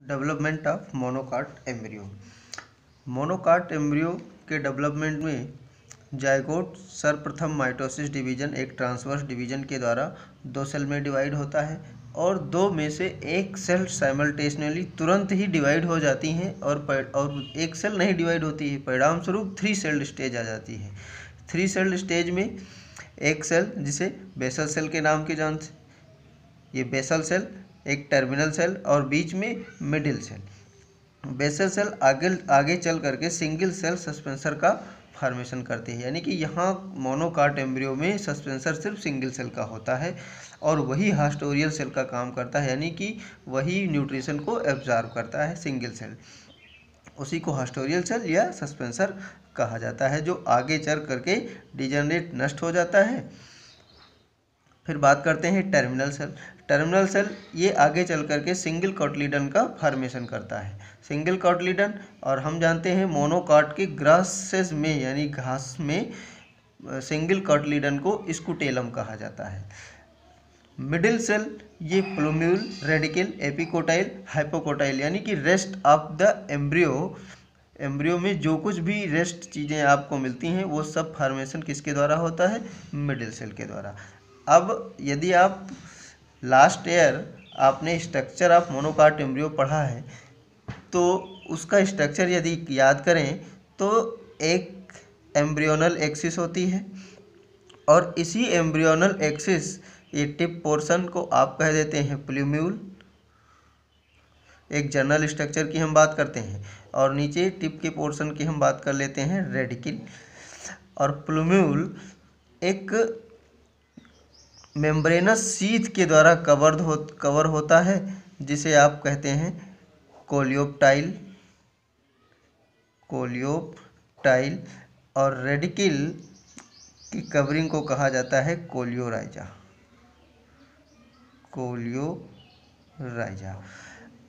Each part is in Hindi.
Development of monocot embryo. Monocot embryo के डेवलपमेंट में जायगोट सर्वप्रथम माइटोसिस डिवीजन एक ट्रांसवर्स डिवीजन के द्वारा दो सेल में डिवाइड होता है और दो में से एक सेल साइमल्टेनियसली तुरंत ही डिवाइड हो जाती हैं और एक सेल नहीं डिवाइड होती है। परिणाम स्वरूप 3 सेल्ड स्टेज आ जाती है। 3 सेल्ड स्टेज में एक सेल जिसे बेसल सेल के नाम के जानते, ये बेसल सेल, एक टर्मिनल सेल और बीच में मिडिल सेल। बेसल सेल आगे चल करके सिंगल सेल सस्पेंसर का फॉर्मेशन करती है, यानी कि यहाँ मोनोकॉट एम्ब्रियो में सस्पेंसर सिर्फ सिंगल सेल का होता है और वही हास्टोरियल सेल का काम करता है, यानी कि वही न्यूट्रिशन को एब्जॉर्ब करता है सिंगल सेल। उसी को हास्टोरियल सेल या सस्पेंसर कहा जाता है, जो आगे चल करके डिजेनरेट नष्ट हो जाता है। फिर बात करते हैं टर्मिनल सेल। टर्मिनल सेल ये आगे चल करके सिंगल कॉटलीडन का फॉर्मेशन करता है। सिंगल कॉटलीडन, और हम जानते हैं मोनोकॉट के ग्रासेस में यानी घास में सिंगल कॉटलीडन को स्कूटेलम कहा जाता है। मिडिल सेल ये प्लूम्यूल, रेडिकल, एपिकोटाइल, हाइपोकोटाइल यानी कि रेस्ट ऑफ द एम्ब्रियो में जो कुछ भी रेस्ट चीज़ें आपको मिलती हैं वो सब फॉर्मेशन किसके द्वारा होता है? मिडिल सेल के द्वारा। अब यदि आप लास्ट ईयर आपने स्ट्रक्चर ऑफ मोनोकॉट एम्ब्रियो पढ़ा है तो उसका स्ट्रक्चर यदि याद करें तो एक एम्ब्रियोनल एक्सिस होती है और इसी एम्ब्रियोनल एक्सिस, ये टिप पोर्शन को आप कह देते हैं प्लूम्यूल, एक जनरल स्ट्रक्चर की हम बात करते हैं, और नीचे टिप के पोर्शन की हम बात कर लेते हैं रेडिकल। और प्लूम्यूल एक मेम्ब्रेनस सीथ के द्वारा कवर होता है जिसे आप कहते हैं कोलियोप्टाइल, और रेडिकल की कवरिंग को कहा जाता है कोलियोराइजा।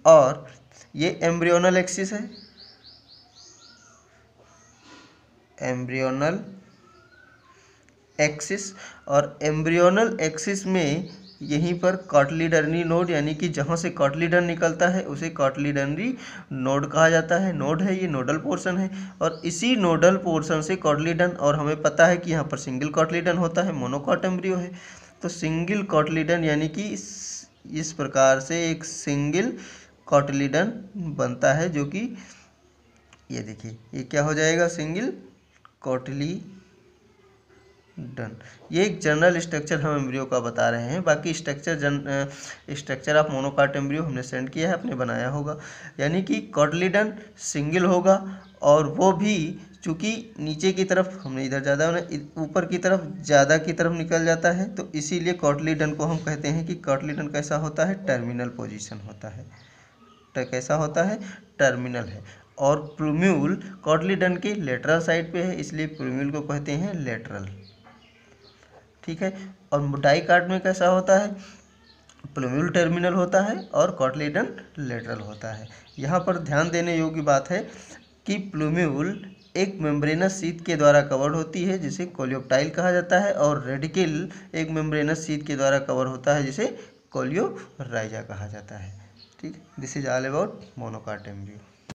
और ये एम्ब्रियोनल एक्सिस है, एम्ब्रियोनल एक्सिस, और एम्ब्रियोनल एक्सिस में यहीं पर कॉटलीडनरी नोड यानी कि जहाँ से कॉटलीडन निकलता है उसे कॉटलीडनरी नोड कहा जाता है। नोड है, ये नोडल पोर्शन है और इसी नोडल पोर्शन से कॉटलीडन, और हमें पता है कि यहाँ पर सिंगल कॉटलीडन होता है, मोनोकॉट एम्ब्रियो है तो सिंगल कॉटलीडन यानी कि इस प्रकार से एक सिंगल कॉटलीडन बनता है, जो कि ये देखिए ये क्या हो जाएगा, सिंगल कॉटलीडन। ये एक जनरल स्ट्रक्चर हम एम्ब्रियो का बता रहे हैं, बाकी स्ट्रक्चर ऑफ मोनोकॉट एम्ब्रियो हमने सेंड किया है, आपने बनाया होगा। यानी कि कॉटलीडन सिंगल होगा और वो भी चूँकि नीचे की तरफ हमने इधर ज़्यादा, ऊपर की तरफ ज़्यादा की तरफ निकल जाता है तो इसीलिए कॉटलीडन को हम कहते हैं कि कॉटलीडन कैसा होता है? टर्मिनल पोजीशन होता है। कैसा होता है? टर्मिनल है। और प्लूम्यूल कॉटलीडन के लेटरल साइड पे है, इसलिए प्लूम्यूल को कहते हैं लेटरल। ठीक है। और डाइकाट में कैसा होता है? प्लूम्यूल टर्मिनल होता है और कॉटलीडन लेटरल होता है। यहाँ पर ध्यान देने योग्य बात है कि प्लूम्यूल एक मेम्ब्रेनस शीथ के द्वारा कवर होती है जिसे कोलियोप्टाइल कहा जाता है, और रेडिकल एक मेम्ब्रेनस शीथ के द्वारा कवर होता है जिसे कोलियोराइजा कहा जाता है। ठीक, this is all about monocot embryo.